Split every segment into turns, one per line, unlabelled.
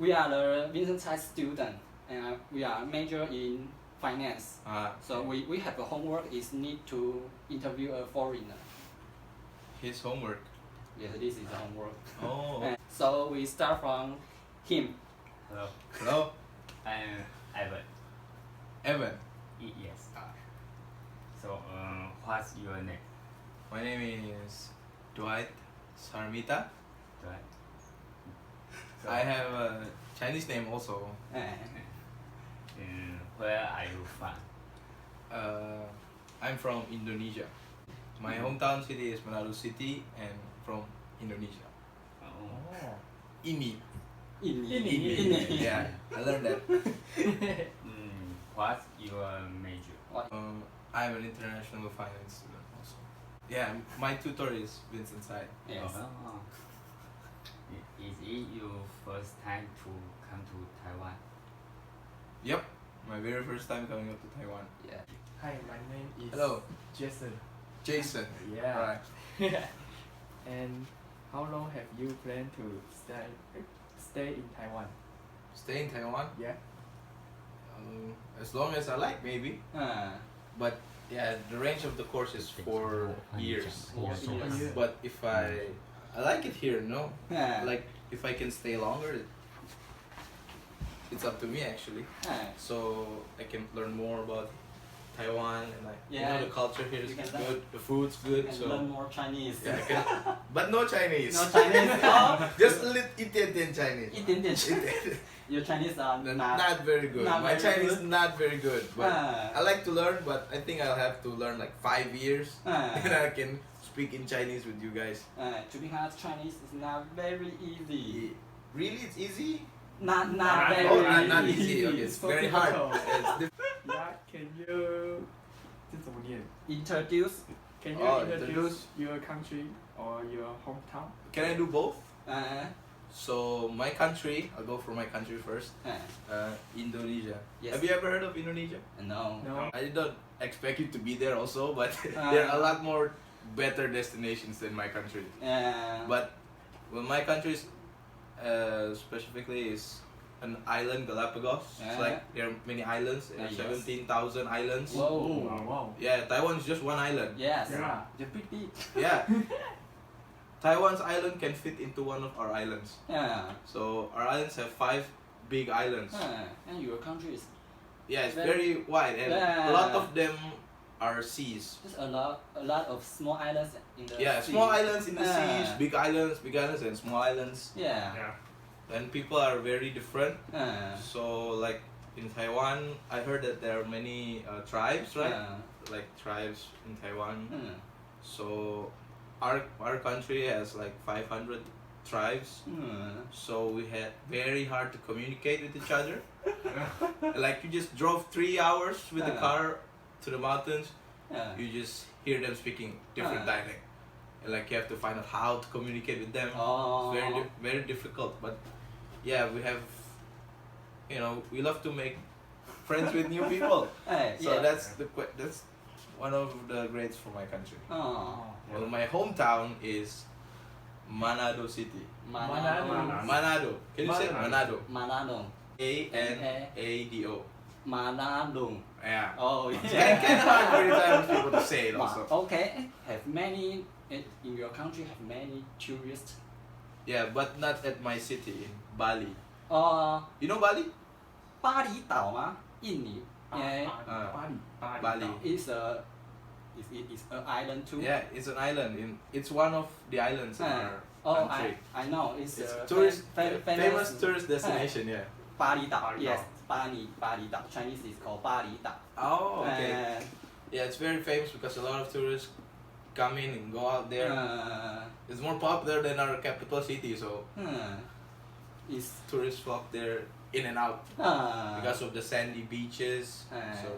We are the Vincent Tsai student, and we are major in finance. So we have a homework is need to interview a foreigner.
His homework.
Yes, this is the homework.
Oh.
And so we start from him.
Hello,
Hello.
I'm Evan.
Evan.
Yes. So, what's your name?
My name is Dwight Sarmita.
Right.
I have a Chinese name also.
Where are you from?
I'm from Indonesia. My hometown city is Manado City, and from Indonesia.
Oh.
Ini.
Ini.
Yeah, I learned that.
What's your major?
I'm an international finance student also. Yeah, my tutor is Vincent Tsai.
Yes.
Oh. Is it your first time to come to Taiwan?
Yep, my very first time coming up to Taiwan.
Yeah.
Hi, my name is
Hello,
Jason.
Jason.
Yeah.
Alright.
And how long have you planned to stay in Taiwan?
Stay in Taiwan?
Yeah.
As long as I like, maybe. But yeah, the range of the course is 4 years.
4 years.
But if I like it here, no. Like if I can stay longer, it's up to me actually. So I can learn more about Taiwan, and you know, the culture here is good, the food's good.
And
so
learn more Chinese.
yeah, but no Chinese.
No Chinese. Oh.
Just a little Italian Chinese.
一点点 Your Chinese are
Not very good.
not
My
very
Chinese
good.
not very good, but I like to learn. But I think I'll have to learn like 5 years, and I can speak in Chinese with you guys.
To be honest, Chinese is not very easy.
Really, it's easy.
Not very
not easy. Okay, it's
So
very hard.
difficult.
It's
Yeah, can you 这怎么念?
Introduce.
Can you introduce your country or your hometown?
Can I do both?
Uh,
So my country, I'll go for my country first. Indonesia.
Yes.
Have you ever heard of Indonesia?
no.
No.
I did not expect you to be there also, but there are a lot more better destinations than my country. But well, my country specifically is an island, Galapagos. It's like there are many islands. There are
Yes.
17,000 islands.
Whoa.
Wow.
Yeah, Taiwan is just one island.
Yes.
Yeah.
The big big.
Yeah. Taiwan's island can fit into one of our islands.
Yeah.
So our islands have 5 big islands.
And your country is
Yeah, it's very wide, and a lot of them are seas.
just a lot of small islands in the
Yeah,
sea.
small islands in the seas, big islands, and small islands.
Yeah.
And people are very different.
Uh,
So like in Taiwan, I heard that there are many tribes, right? Like tribes in Taiwan. So our country has like 500 tribes. So we had very hard to communicate with each other. Like you just drove 3 hours with the car to the mountains. You just hear them speaking different dialect. And like you have to find out how to communicate with them.
Oh.
It's very difficult. But yeah, we have, you know, we love to make friends with new people. So
yeah.
that's one of the grades for my country.
Oh.
Well, my hometown is Manado City. Manado. Can you say Manado?
Manado.
Manado.
Manado.
Yeah.
Oh,
It's
yeah.
kind of hard for Italian people to say it also.
Okay. Have many in your country have many tourists?
Yeah, but not at my city in Bali.
You
know Bali?
巴厘岛吗？印尼。Yeah.
Bali.
It's an island too.
Yeah, it's an island. It's one of the islands in our country.
I know. It's a
famous tourist destination. Yeah.
巴厘岛. Yes, 巴厘岛. Chinese is called 巴厘岛.
Oh, okay. Yeah, it's very famous because a lot of tourists come in and go out there. It's more popular than our capital city, so tourists flock there in and out because of the sandy beaches. So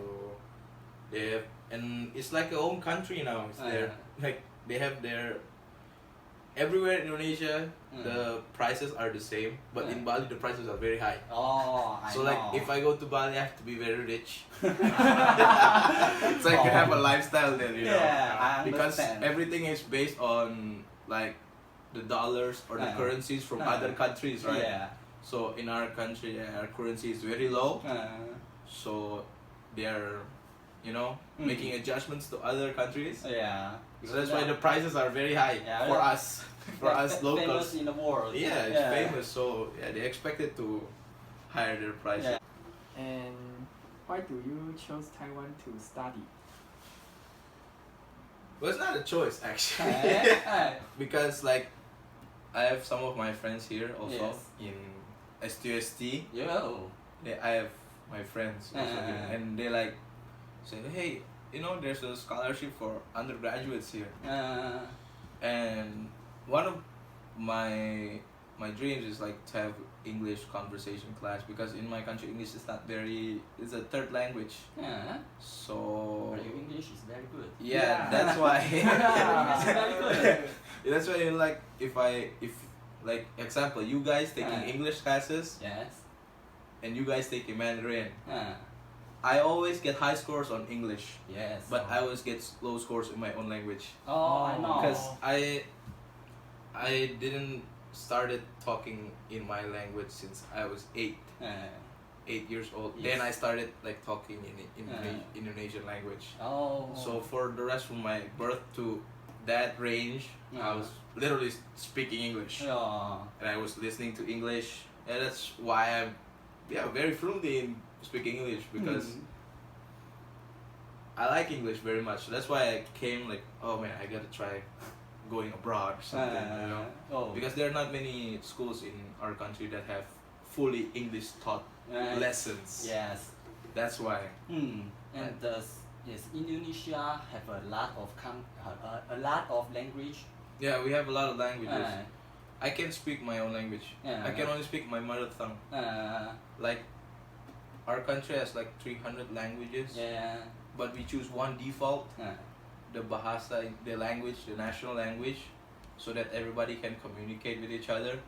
they have, and it's like a home country now. It's there, like they have their everywhere in Indonesia. The prices are the same, but in Bali the prices are very high.
I
So
know.
like if I go to Bali, I have to be very rich. So I can have a lifestyle there, you know.
I
Because
understand.
everything is based on like the dollars or the currencies from other countries, right?
Yeah.
So in our country, our currency is very low. So they are, making adjustments to other countries.
Yeah.
So that's why the prices are very high for us, for us locals.
Famous in the world.
Yeah, it's famous. So yeah, they expected to higher their prices.
Yeah.
And why do you chose Taiwan to study?
Well, it's not a choice actually. Because like I have some of my friends here also in S2ST.
Yo.
I have my friends also here, and they like say, hey, there's a scholarship for undergraduates here. And one of my dreams is like to have English conversation class, because in my country English is not very, it's a third language. So
But your English is very good.
yeah. That's why.
It's very good.
That's why like if like example, you guys taking English classes
Yes.
and you guys taking Mandarin, I always get high scores on English.
Yes.
But I always get low scores in my own language.
Oh, I know.
Because I didn't started talking in my language since I was 8 years old.
Yes.
Then I started like talking in Indonesian language.
Oh.
So for the rest from my birth to that range, I was literally speaking English. And I was listening to English. And that's why I'm very fluent in speaking English, because I like English very much. So that's why I came like, oh man, I gotta try going abroad or something, because there are not many schools in our country that have fully English taught lessons.
Yes.
That's why.
And does Indonesia have a lot of language?
Yeah, we have a lot of languages. I can't speak my own language. I can only speak my mother tongue. Like our country has like 300 languages. But we choose one default. The Bahasa, the language, the national language, so that everybody can communicate with each other.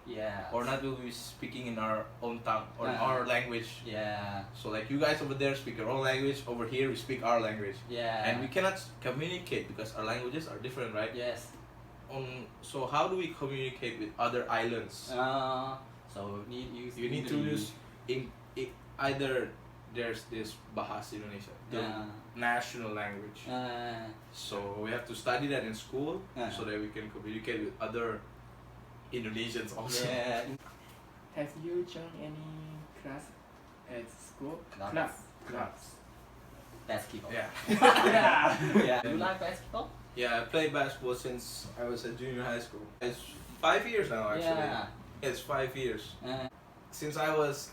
Or not will be speaking in our own tongue or in our language. So like you guys over there speak your own language, over here we speak our language. And we cannot communicate because our languages are different, right?
Yes.
So how do we communicate with other islands?
So
you need to use either there's this Bahasa Indonesia, the national language. So we have to study that in school so that we can communicate with other Indonesians also.
Have you joined any class at school? Clubs.
Basketball.
Yeah.
You like basketball?
Yeah, I played basketball since I was at junior high school. It's 5 years now actually. It's 5 years. Since I was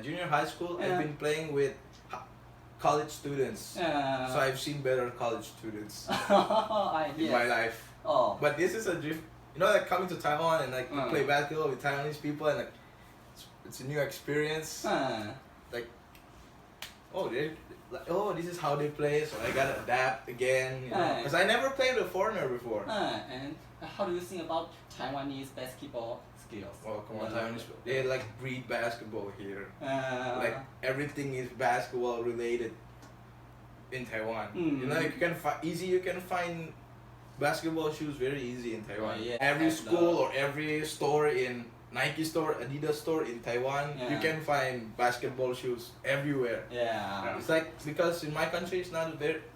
junior high school, I've been playing with college students. So I've seen better college students in my life. But this is a drift. Like coming to Taiwan and like play basketball with Taiwanese people, and like it's a new experience. Like, this is how they play, so I gotta adapt again. Because I never played with a foreigner before.
And how do you think about Taiwanese basketball skills?
Oh, come on, Taiwanese. They like breed basketball here. Like everything is basketball related in Taiwan. You can find basketball shoes very easy in Taiwan. Every school or every store in Nike store, Adidas store in Taiwan, you can find basketball shoes everywhere. It's like, because in my country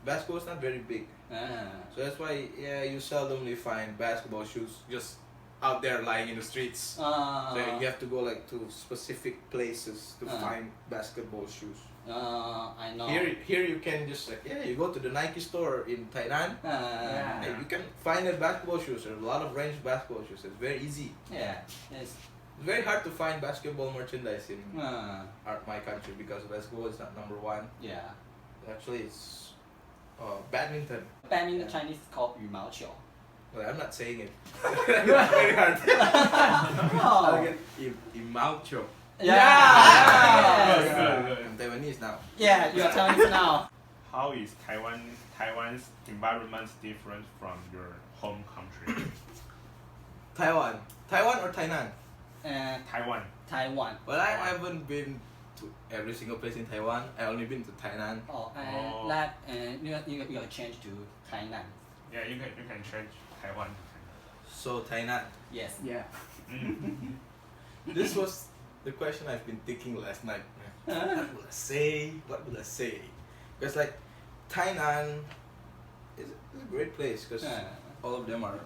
basketball is not very big. So that's why you seldomly find basketball shoes just out there lying in the streets. So you have to go like to specific places to find basketball shoes.
I know.
Here you can just like you go to the Nike store in Tainan. You can find the basketball shoes. There's a lot of range basketball shoes. It's very easy. It's very hard to find basketball merchandise in my country because basketball is not number one. Actually, it's badminton.
Badminton Chinese is called 羽毛球.
Well, I'm not saying it. It's very hard. I'll get imaucho. I'm Taiwanese now.
You are Taiwanese now.
How is Taiwan's environment different from your home country?
Taiwan or Tainan?
Taiwan.
Well, I haven't been to every single place in Taiwan. I only been to Tainan.
You change to Tainan.
Yeah, you can change Taiwan to Tainan.
So Tainan.
Yes.
This was the question I've been thinking last night. What will I say? What will I say? Because like Tainan is a great place because all of them are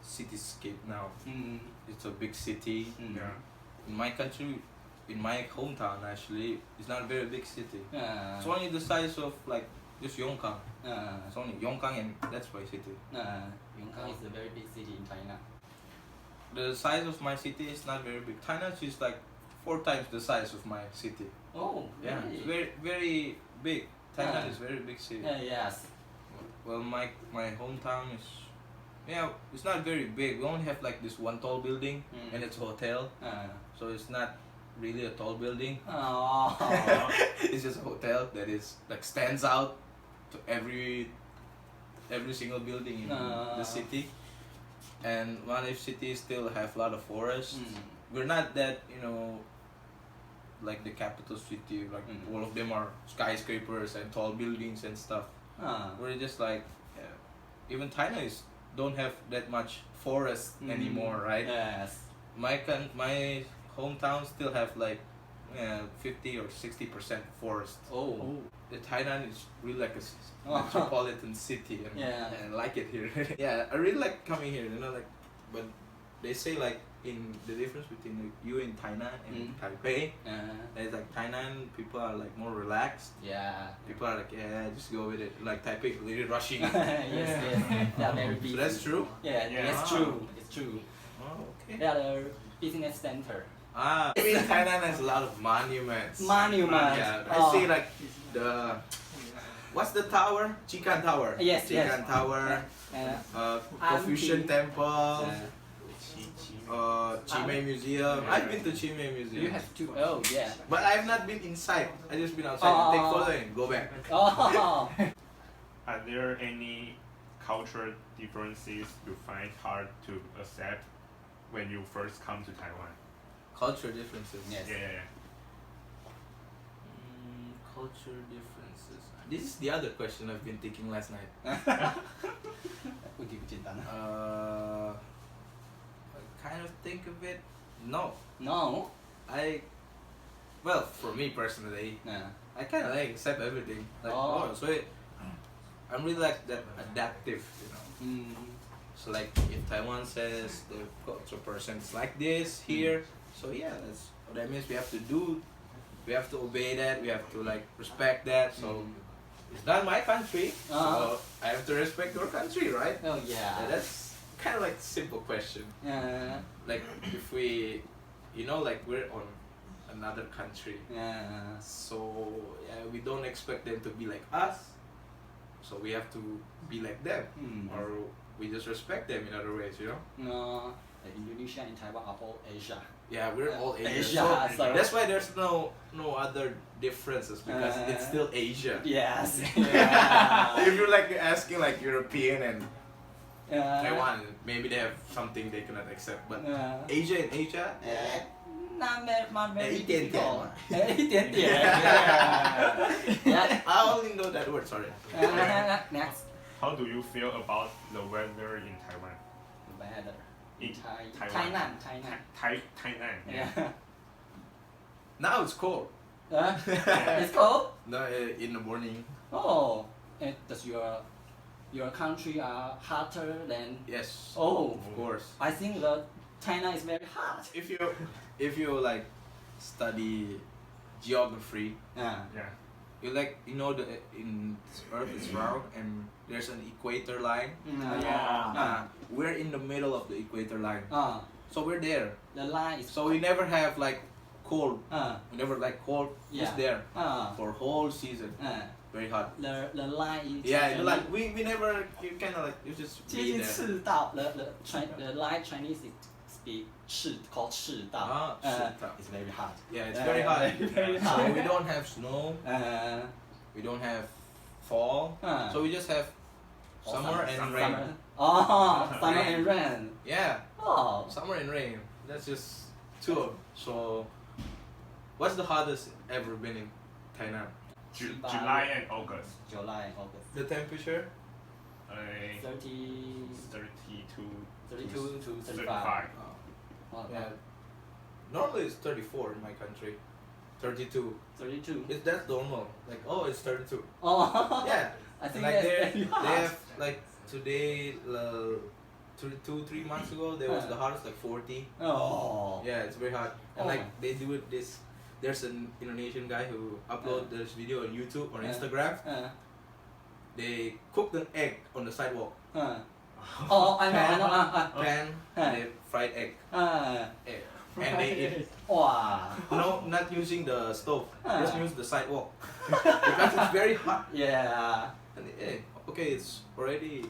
cityscape now. It's a big city.
Yeah.
In my country, in my hometown actually, it's not a very big city. It's only the size of like just Yongkang. It's only Yongkang and that's my city.
Yongkang is a very big city in China.
The size of my city is not very big. Tainan is like 4 times the size of my city.
Oh,
Yeah,
really?
it's very very big. Tainan is very big city.
Yes.
Well, my hometown is, it's not very big. We only have like this one tall building and it's a hotel. So it's not really a tall building.
Oh.
It's just a hotel that is like stands out to every single building in the city. And Manif city still have a lot of forests. We're not that, like the capital city, like all of them are skyscrapers and tall buildings and stuff. We're just like, even Thailand don't have that much forest anymore, right?
Yes.
My hometown still have like 50 or 60% forest.
Oh.
The Thailand is really like a metropolitan city, and I like it here. Yeah, I really like coming here. Like, but they say like in the difference between you in Thailand and Taipei, it's like Thailand people are like more relaxed.
Yeah.
People are like, just go with it. Like Taipei, really rushing.
Yes. They are very busy.
So that's true.
Yeah, it's true. It's true.
Oh, okay.
They are the business center.
I mean, Thailand has a lot of monuments.
Monuments.
Yeah, I see like what's the tower? Chikan Tower.
Yes,
Chikan Tower. Confucian Temple. Chimay Museum. I've been to Chimay Museum.
You have to. Oh, yeah.
But I've not been inside. I just been outside. Take photo and go back.
Oh.
Are there any cultural differences you find hard to accept when you first come to Taiwan?
Culture differences.
Yes.
Yeah.
Culture differences. This is the other question I've been thinking last night. Kind of think of it. No. Well, for me personally, I kind of like accept everything. Like, I'm really like that adaptive, So like, if Taiwan says the culture person is like this here, so yeah, that's what that means. We have to do. We have to obey that. We have to like respect that. So it's not my country, so I have to respect your country, right?
Oh yeah.
That's kind of like a simple question. Like if we, like we're on another country. So we don't expect them to be like us. So we have to be like them, or we just respect them in other ways,
No, Indonesia and Taiwan are all Asia.
Yeah, we're all Asia.
Asia,
so that's why there's no other differences because it's still Asia.
Yes.
If you're like asking like European and Taiwan, maybe they have something they cannot accept, but Asia and Asia,
not very
一点点
difficult. 一点点. Yeah.
I only know that word. Sorry.
Next.
How do you feel about the weather in Taiwan?
Weather.
In
Tainan.
Thailand.
Yeah.
Now it's cold.
It's cold?
No, in the morning.
Oh. And does your country are hotter than?
Yes.
Oh.
Of course.
I think that China is very hot.
If you like study geography, you like the in Earth is round and there's an equator line. We're in the middle of the equator line. So we're there.
The line is.
So we never have like cold. We never like cold. Just there for whole season. Very hot.
The line is.
Yeah, like we never. You kind of like you just be there.
赤道 the line Chinese speak called 赤道.
赤道.
It's very hot.
Yeah, it's very hot.
Very hot.
So we don't have snow. We don't have fall. So we just have summer and rain.
Summer and rain.
Yeah.
Oh.
Summer and rain. That's just two. So, what's the hottest ever been in Tainan?
July and August.
July and August.
The temperature?
32
32 to 35.
Yeah. Normally it's 34 in my country. 32.
32.
That's normal. Like, oh, it's 32.
Oh.
Yeah.
I think
Like
that's
they
very hard.
have like today, 2-3 months ago, there was the hardest like 40.
Oh.
Yeah, it's very hard. And
Oh
like
my.
they do it this. There's an Indonesian guy who upload this video on YouTube or
Uh.
Instagram. They cooked an egg on the sidewalk.
Oh, I know.
Pan, they fried egg. Egg. And they eat.
Wow.
No, not using the stove. Just use the sidewalk because it's very hot.
Yeah.
And okay, it's already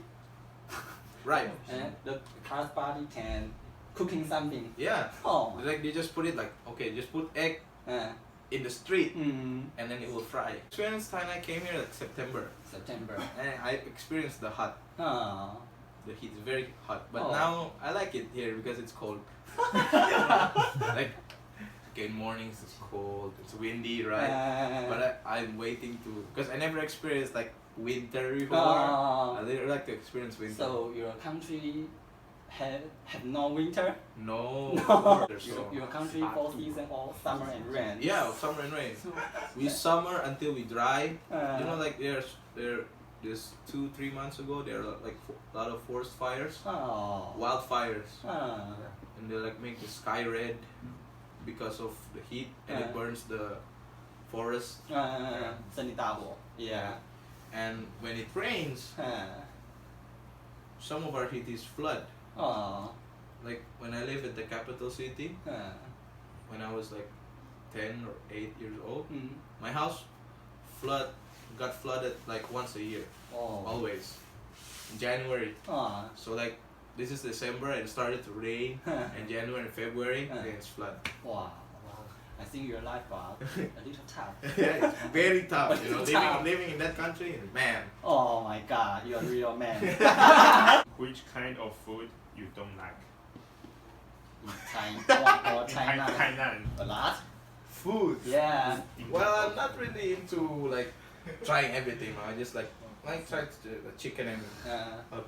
ripe.
And the class party can cooking something.
Yeah.
Oh.
Like they just put it like, okay, just put egg in the street and then it will fry. Experience time I came here like September.
September.
And I experienced the hot.
Oh.
The heat is very hot. But
Oh.
now I like it here because it's cold. Like, okay, mornings it's cold, it's windy, right? But I'm waiting to, because I never experienced like winter before. I really like to experience winter.
So your country have no winter?
No.
No.
There's
Your country four season all summer and rain.
Yeah, summer and rain. We summer until we dry. You know, like this 2-3 months ago, there are like a lot of forest fires, wildfires, and they like make the sky red because of the heat, and it burns the forest.
Yeah.
And when it rains, some of our cities flood. Like when I live at the capital city, when I was like 10 or 8 years old, my house got flooded like once a year, always in January. So like this is December and it started to rain, and January and February then it's flood.
Wow. I think your life was a little tough.
Yeah, it's very tough, you know,
Tough.
living in that country, man.
Oh my God, you're a real man.
Which kind of food you don't like?
In China or
In
China?
Tainan.
A lot?
Food.
Yeah.
Well, I'm not really into like trying everything. I just like try the chicken and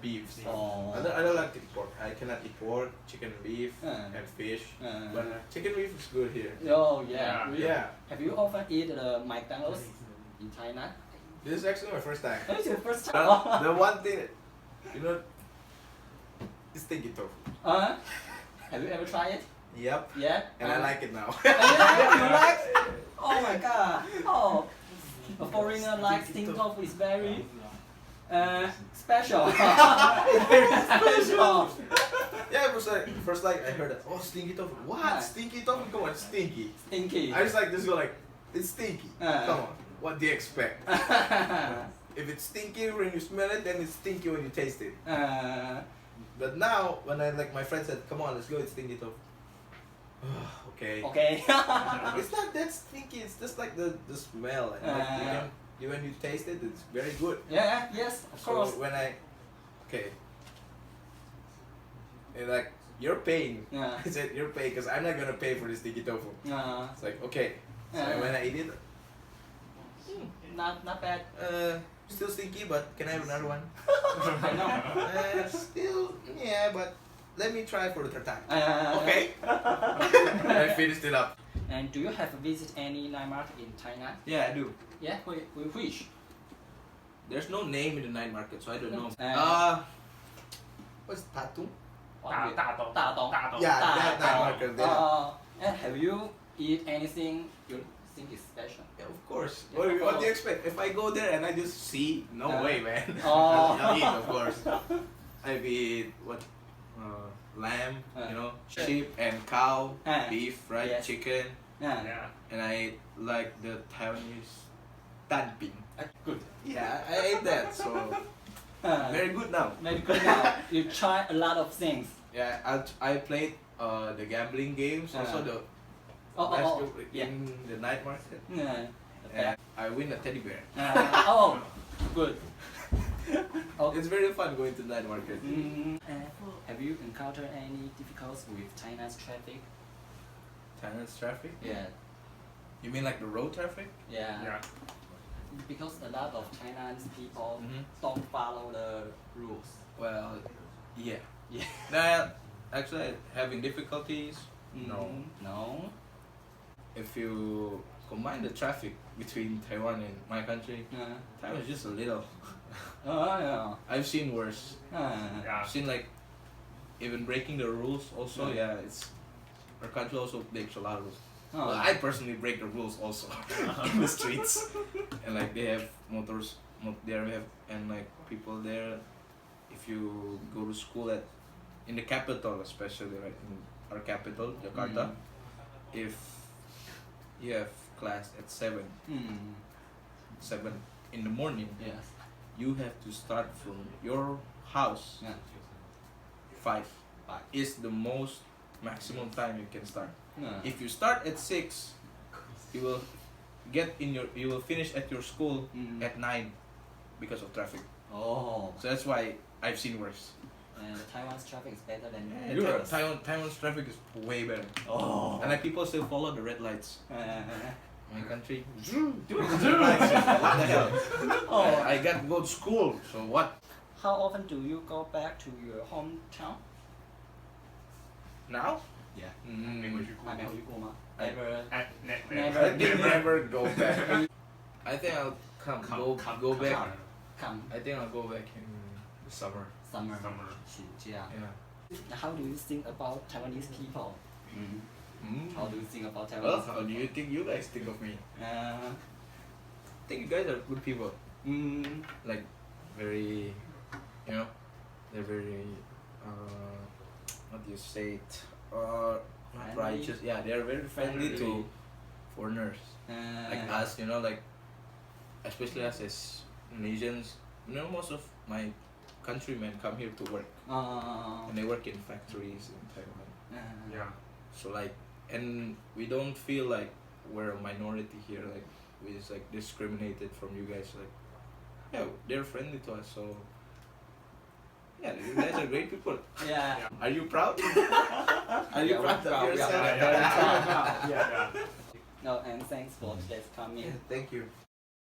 beef.
Oh.
I don't like to eat pork. I cannot eat pork, chicken, beef, and fish. But chicken beef is good here.
Oh yeah. Really?
Yeah.
Have you often eaten the McDonald's in China?
This is actually my first time.
It's your first time.
The one thing, you know, is stinky tofu.
Have you ever tried it?
Yep.
Yeah.
And I like it now.
Yeah, you like? Oh my God. Oh, a foreigner likes stinky tofu is very special. Very special.
Yeah, it was like first like I heard that. Oh, stinky tofu. What? Stinky tofu? Come on, stinky.
Stinky.
I just like this go like it's stinky. Come on. What do you expect? If it's stinky when you smell it, then it's stinky when you taste it. But now when I like my friend said, "Come on, let's go eat stinky tofu." Okay.
Okay.
It's not that stinky. It's just like the smell. And like, when you taste it, it's very good.
Yeah. Yes. Of course.
So when and like you're paying.
Yeah.
I said you're paying because I'm not gonna pay for this stinky tofu. It's like okay. So when I eat it,
not bad.
still stinky, but can I have another one?
I know.
Still, yeah, but let me try for the third time.
Okay.
I finished it up.
And do you have visited any night market in China?
Yeah, I do.
Yeah. Which?
There's no name in the night market, so I don't know. What's Tatung?
大东.
Yeah, that night market there.
And have you eat anything you think is special?
Yeah, of course.
Yeah,
What do you expect? If I go there and I just see, no way, man.
Oh.
I'll eat, of course. I've eat lamb, you know, sheep and cow, beef, right,
Yes.
chicken,
Yeah.
and I like the Taiwanese tanping.
Good.
Yeah, I ate that, so very good now.
Very good now. You try a lot of things.
Yeah, I played the gambling games, also the
Yeah.
in the night market,
Yeah.
and I win a teddy bear.
Good.
It's very fun going to the night market.
Have you encountered any difficulties with China's traffic?
China's traffic?
Yeah.
You mean like the road traffic?
Yeah. Because a lot of Chinese people don't follow the rules.
Well, yeah.
Yeah.
Now, actually, having difficulties No.
No.
If you combine the traffic between Taiwan and my country, Taiwan is just a little.
Yeah.
I've seen worse.
Yeah.
I've seen like even breaking the rules also. Yeah, it's our country also breaks a lot of rules.
Oh.
Well, I personally break the rules also in the streets, and like they have motors, there we have, and like people there. If you go to school in the capital, especially right in our capital, Jakarta, if you have class at 7 in the morning,
Yes.
you have to start from your house.
Yeah.
5
5.
is the most maximum time you can start.
Yeah.
If you start at 6, you will finish at your school at 9 because of traffic.
Oh.
So that's why I've seen worse.
And Taiwan's traffic is better than
Yeah,
yours.
Taiwan's traffic is way better.
Oh.
And like people still follow the red lights. My country.
Oh.
What the hell? I got to go to school. So what?
How often do you go back to your hometown?
Now?
Yeah.
美国去过
还没回去过吗
I-
Ever?
Never.
I think never go back. I think I'll go back.
Come
I think I'll go back in the summer.
summer.
Summer.
暑假.
Yeah.
How do you think about Taiwanese people? How do you think about
Well,
Taiwanese
how do you think you guys think of me?
people?
I think you guys are good people. Like very, they're very, what do you say it? Not
Friendly?
righteous. Yeah, they're very friendly to foreigners. Like us, like, especially us as Indonesians. Most of my countrymen come here to work. And they work in factories in Taiwan.
Yeah.
So like, and we don't feel like we're a minority here. Like, we just like discriminated from you guys. Like, yeah, they're friendly to us. So yeah, you guys are great people.
Yeah.
Are you proud? Are you
Yeah,
proud
we're
of
proud,
yourself?
Yeah.
No, and thanks for today's coming.
Thank you.